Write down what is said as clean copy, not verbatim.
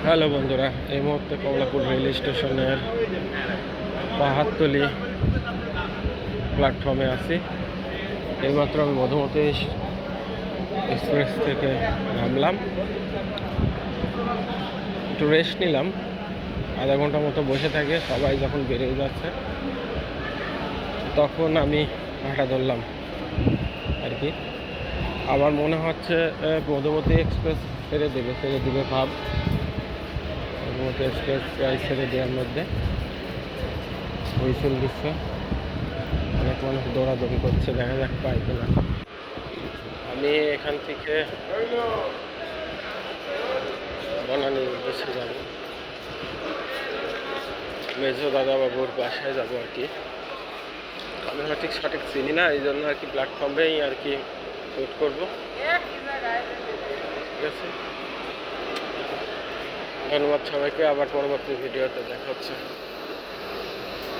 Hello বন্ধুরা, এই মুহূর্তে কমলাপুর রেল স্টেশনের পাহাড়তলি প্ল্যাটফর্মে আছি। এইমাত্র আমি মধুমতি এক্সপ্রেস থেকে নামলাম, একটু রেস্ট নিলাম। আধা ঘন্টা মতো বসে থাকে, সবাই যখন বেরিয়ে যাচ্ছে তখন আমি হাঁটা ধরলাম আর কি। আমার মনে হচ্ছে মধুমতি এক্সপ্রেস ছেড়ে দেবে ভাব। মধুমতি এক্সপ্রেস প্রায় ছেড়ে দেওয়ার মধ্যে হুইসেল দিচ্ছে, অনেক মানুষ দৌড়াদৌড়ি করছে, দেখা যাক পাই কিনা। আমি এখান থেকে বনানী উদ্দেশ্যে যাব, মেজো দাদাবাবুর বাসায় যাব আর কি। আমি ঠিক সঠিক চিনি না, এই জন্য আর কি প্ল্যাটফর্মেই আর কি ওয়েট করবো। ঠিক আছে, ধন্যবাদ সবাইকে। আবার পরবর্তী ভিডিওতে দেখা হচ্ছে।